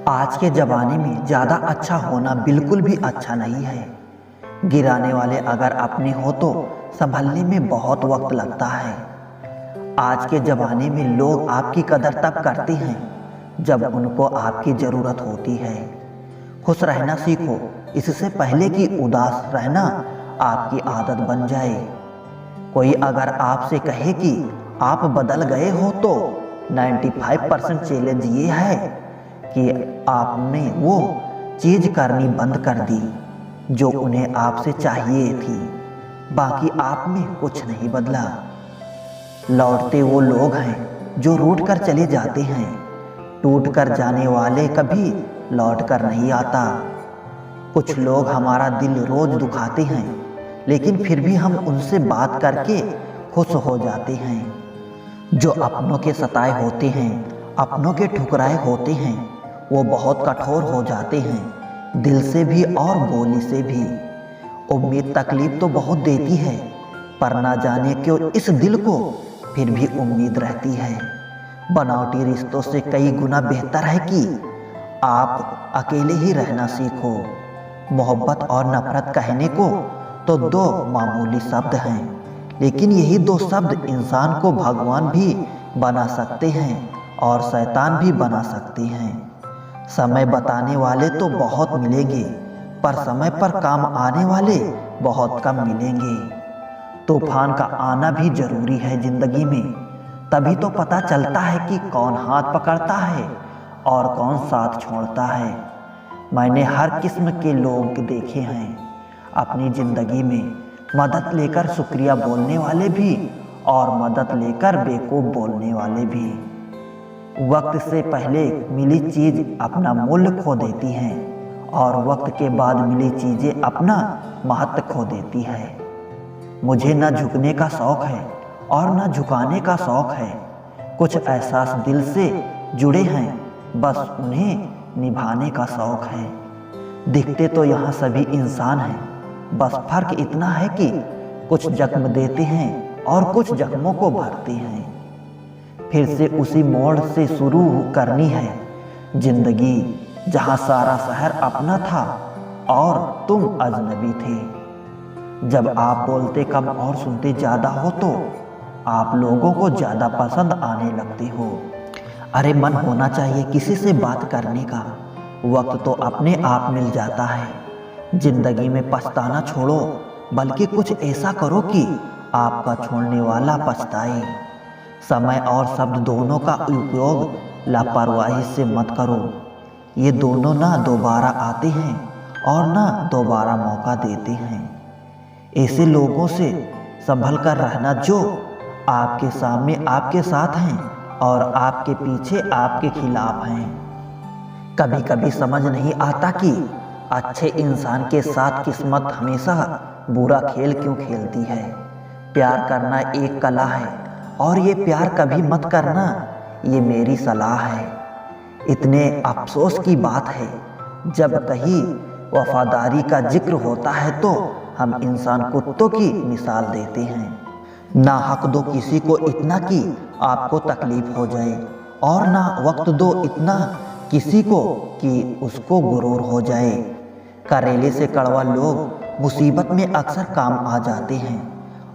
आज के ज़माने में ज़्यादा अच्छा होना बिल्कुल भी अच्छा नहीं है। गिराने वाले अगर अपने हो तो संभलने में बहुत वक्त लगता है। आज के ज़माने में लोग आपकी कदर तब करते हैं जब उनको आपकी ज़रूरत होती है। खुश रहना सीखो, इससे पहले कि उदास रहना आपकी आदत बन जाए। कोई अगर आपसे कहे कि आप बदल गए हो तो 95% चैलेंज ये है कि आपने वो चीज़ करनी बंद कर दी जो उन्हें आपसे चाहिए थी। बाकी आप में कुछ नहीं बदला। लौटते वो लोग हैं जो रूठ कर चले जाते हैं। टूट कर जाने वाले कभी लौट कर नहीं आता। कुछ लोग हमारा दिल रोज दुखाते हैं, लेकिन फिर भी हम उनसे बात करके खुश हो जाते हैं। जो अपनों के सताए होते हैं, अपनों के ठुकराए होते हैं, वो बहुत कठोर हो जाते हैं, दिल से भी और बोली से भी। उम्मीद तकलीफ तो बहुत देती है, पर ना जाने क्यों इस दिल को फिर भी उम्मीद रहती है। बनावटी रिश्तों से कई गुना बेहतर है कि आप अकेले ही रहना सीखो। मोहब्बत और नफरत कहने को तो दो मामूली शब्द हैं, लेकिन यही दो शब्द इंसान को भगवान भी बना सकते हैं और शैतान भी बना सकते हैं। समय बताने वाले तो बहुत मिलेंगे, पर समय पर काम आने वाले बहुत कम मिलेंगे। तूफान का आना भी जरूरी है जिंदगी में, तभी तो पता चलता है कि कौन हाथ पकड़ता है और कौन साथ छोड़ता है। मैंने हर किस्म के लोग देखे हैं अपनी जिंदगी में, मदद लेकर शुक्रिया बोलने वाले भी और मदद लेकर बेवकूफ़ बोलने वाले भी। वक्त से पहले मिली चीज़ अपना मूल्य खो देती हैं और वक्त के बाद मिली चीज़ें अपना महत्व खो देती है। मुझे न झुकने का शौक़ है और न झुकाने का शौक़ है। कुछ एहसास दिल से जुड़े हैं, बस उन्हें निभाने का शौक़ है। दिखते तो यहाँ सभी इंसान हैं, बस फर्क इतना है कि कुछ जख्म देते हैं और कुछ जख्मों को भरते हैं। फिर से उसी मोड़ से शुरू करनी है जिंदगी, जहाँ सारा शहर अपना था और तुम अजनबी थे। जब आप बोलते कम और सुनते ज़्यादा हो तो आप लोगों को ज़्यादा पसंद आने लगते हो। अरे मन होना चाहिए किसी से बात करने का, वक्त तो अपने आप मिल जाता है। जिंदगी में पछताना छोड़ो, बल्कि कुछ ऐसा करो कि आपका छोड़ने वाला पछताए। समय और शब्द दोनों का उपयोग लापरवाही से मत करो। ये दोनों ना दोबारा आते हैं और ना दोबारा मौका देते हैं। ऐसे लोगों से संभल कर रहना जो आपके सामने आपके साथ हैं और आपके पीछे आपके खिलाफ हैं। कभी कभी समझ नहीं आता कि अच्छे इंसान के साथ किस्मत हमेशा बुरा खेल क्यों खेलती है। प्यार करना एक कला है और ये प्यार कभी मत करना, ये मेरी सलाह है। इतने अफसोस की बात है, जब कहीं वफादारी का जिक्र होता है तो हम इंसान कुत्तों की मिसाल देते हैं। ना हक दो किसी को इतना कि आपको तकलीफ हो जाए, और ना वक्त दो इतना किसी को कि उसको गुरूर हो जाए। करेले से कड़वा लोग मुसीबत में अक्सर काम आ जाते हैं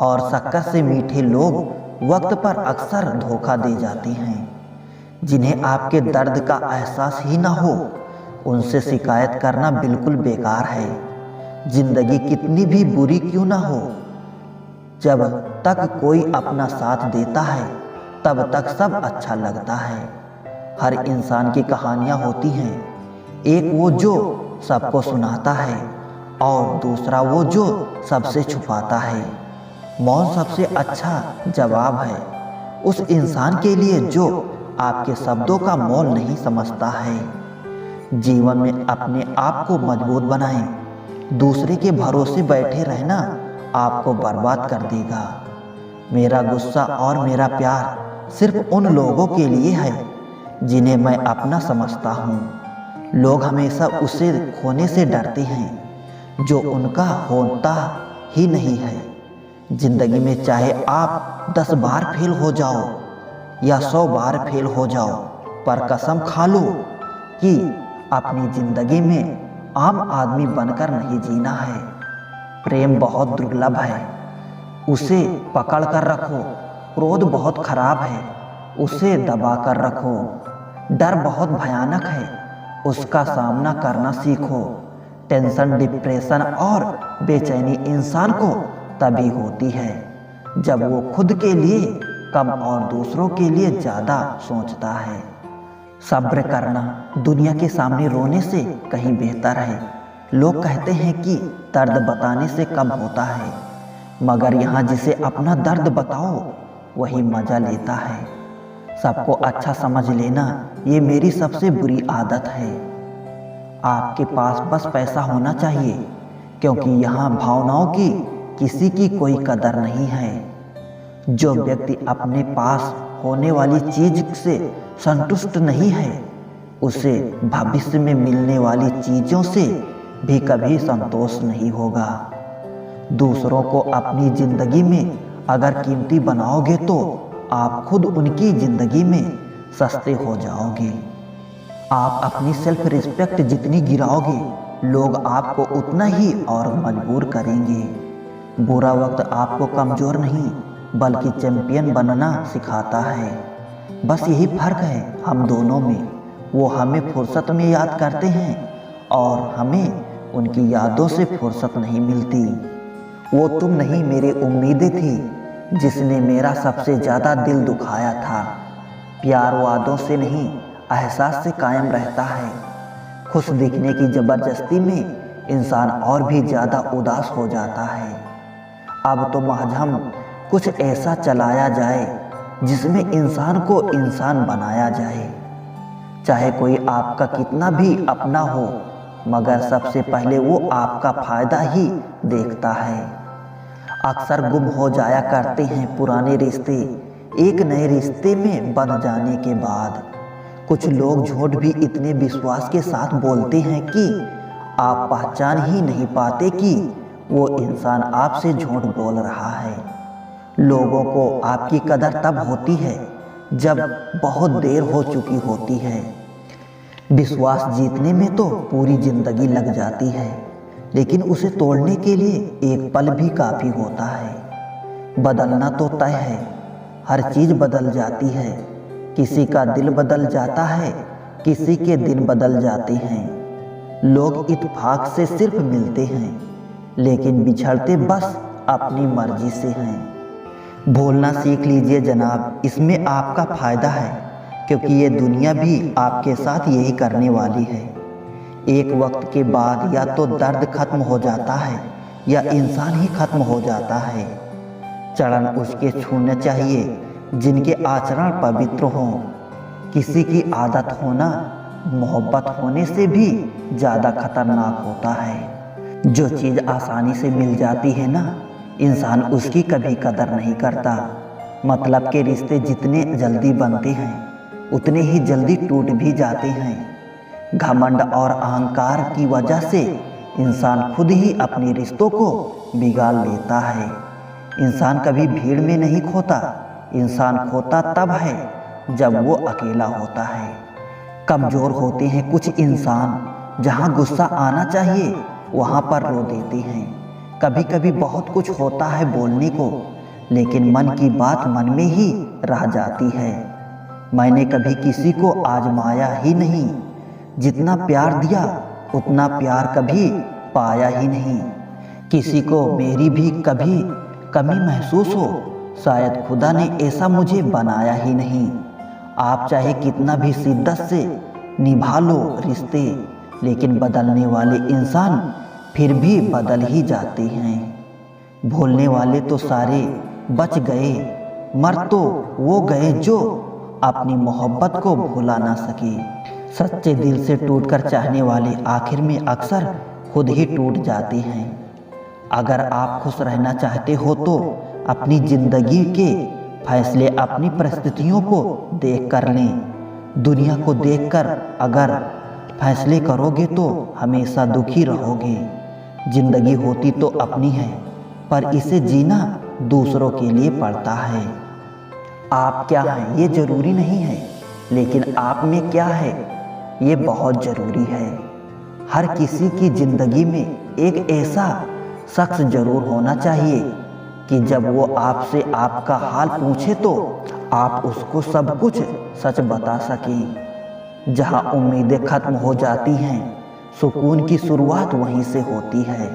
और शक्कर से मीठे लोग वक्त पर अक्सर धोखा दे जाते हैं। जिन्हें आपके दर्द का एहसास ही ना हो, उनसे शिकायत करना बिल्कुल बेकार है। जिंदगी कितनी भी बुरी क्यों ना हो, जब तक कोई अपना साथ देता है तब तक सब अच्छा लगता है। हर इंसान की कहानियाँ होती हैं, एक वो जो सबको सुनाता है और दूसरा वो जो सबसे छुपाता है। मौन सबसे अच्छा जवाब है उस इंसान के लिए जो आपके शब्दों का मोल नहीं समझता है। जीवन में अपने आप को मजबूत बनाएं, दूसरे के भरोसे बैठे रहना आपको बर्बाद कर देगा। मेरा गुस्सा और मेरा प्यार सिर्फ उन लोगों के लिए है जिन्हें मैं अपना समझता हूँ। लोग हमेशा उसे खोने से डरते हैं जो उनका होता ही नहीं है। जिंदगी में चाहे आप 10 बार फेल हो जाओ या 100 बार फेल हो जाओ, पर कसम खा लो कि अपनी जिंदगी में आम आदमी बनकर नहीं जीना है। प्रेम बहुत दुर्लभ है, उसे पकड़ कर रखो। क्रोध बहुत खराब है, उसे दबा कर रखो। डर बहुत भयानक है, उसका सामना करना सीखो। टेंशन, डिप्रेशन और बेचैनी इंसान को तभी होती है जब वो खुद के लिए कम और दूसरों के लिए ज़्यादा सोचता है। सब्र करना दुनिया के सामने रोने से कहीं बेहतर है। लोग कहते हैं कि दर्द बताने से कम होता है, मगर यहाँ जिसे अपना दर्द बताओ वही मजा लेता है। सबको अच्छा समझ लेना ये मेरी सबसे बुरी आदत है। आपके पास बस पैसा होना चाहिए, क्योंकि यहाँ भावनाओं की किसी की कोई कदर नहीं है। जो व्यक्ति अपने पास होने वाली चीज से संतुष्ट नहीं है, उसे भविष्य में मिलने वाली चीजों से भी कभी संतोष नहीं होगा। दूसरों को अपनी जिंदगी में अगर कीमती बनाओगे तो आप खुद उनकी जिंदगी में सस्ते हो जाओगे। आप अपनी सेल्फ रिस्पेक्ट जितनी गिराओगे, लोग आपको उतना ही और मजबूर करेंगे। बुरा वक्त आपको कमजोर नहीं बल्कि चैंपियन बनना सिखाता है। बस यही फर्क है हम दोनों में। वो हमें फुर्सत में याद करते हैं और हमें उनकी यादों से फुर्सत नहीं मिलती। वो तुम नहीं मेरी उम्मीदें थी जिसने मेरा सबसे ज़्यादा दिल दुखाया था। प्यार वादों से नहीं एहसास से कायम रहता है। खुश दिखने की ज़बरदस्ती में इंसान और भी ज़्यादा उदास हो जाता है। अब तो महज हम कुछ ऐसा चलाया जाए जिसमें इंसान को इंसान बनाया जाए। चाहे कोई आपका कितना भी अपना हो, मगर सबसे पहले वो आपका फायदा ही देखता है। अक्सर गुम हो जाया करते हैं पुराने रिश्ते एक नए रिश्ते में बंध जाने के बाद। कुछ लोग झूठ भी इतने विश्वास के साथ बोलते हैं कि आप पहचान ही नहीं पाते कि वो इंसान आपसे झूठ बोल रहा है। लोगों को आपकी कदर तब होती है जब बहुत देर हो चुकी होती है। विश्वास जीतने में तो पूरी जिंदगी लग जाती है, लेकिन उसे तोड़ने के लिए एक पल भी काफ़ी होता है। बदलना तो तय है, हर चीज़ बदल जाती है। किसी का दिल बदल जाता है, किसी के दिन बदल जाते हैं। लोग इत्तेफाक से सिर्फ मिलते हैं, लेकिन बिछड़ते बस अपनी मर्जी से हैं। भूलना सीख लीजिए जनाब, इसमें आपका फ़ायदा है, क्योंकि ये दुनिया भी आपके साथ यही करने वाली है। एक वक्त के बाद या तो दर्द खत्म हो जाता है या इंसान ही खत्म हो जाता है। चरण उसके छूने चाहिए जिनके आचरण पवित्र हों। किसी की आदत होना मोहब्बत होने से भी ज़्यादा खतरनाक होता है। जो चीज़ आसानी से मिल जाती है ना, इंसान उसकी कभी कदर नहीं करता। मतलब के रिश्ते जितने जल्दी बनते हैं उतने ही जल्दी टूट भी जाते हैं। घमंड और अहंकार की वजह से इंसान खुद ही अपने रिश्तों को बिगाड़ लेता है। इंसान कभी भीड़ में नहीं खोता, इंसान खोता तब है जब वो अकेला होता है। कमज़ोर होते हैं कुछ इंसान, जहाँ गुस्सा आना चाहिए वहाँ पर रो देते हैं। कभी कभी बहुत कुछ होता है बोलने को, लेकिन मन की बात मन में ही रह जाती है। मैंने कभी किसी को आजमाया ही नहीं, जितना प्यार दिया उतना प्यार कभी पाया ही नहीं। किसी को मेरी भी कभी कमी महसूस हो, शायद खुदा ने ऐसा मुझे बनाया ही नहीं। आप चाहे कितना भी शिद्दत से निभा लो रिश्ते, लेकिन बदलने वाले इंसान फिर भी बदल ही जाते हैं। भूलने वाले तो सारे बच गए, मर तो वो गए जो अपनी मोहब्बत को भुला ना सके। सच्चे दिल से टूटकर चाहने वाले आखिर में अक्सर खुद ही टूट जाते हैं। अगर आप खुश रहना चाहते हो तो अपनी ज़िंदगी के फैसले अपनी परिस्थितियों को देख कर लें। दुनिया को देखकर अगर फैसले करोगे तो हमेशा दुखी रहोगे। ज़िंदगी होती तो अपनी है, पर इसे जीना दूसरों के लिए पड़ता है। आप क्या हैं ये ज़रूरी नहीं है, लेकिन आप में क्या है ये बहुत ज़रूरी है। हर किसी की ज़िंदगी में एक ऐसा शख्स ज़रूर होना चाहिए कि जब वो आपसे आपका हाल पूछे तो आप उसको सब कुछ सच बता सकें। जहाँ उम्मीदें ख़त्म हो जाती हैं, सुकून की शुरुआत वहीं से होती है।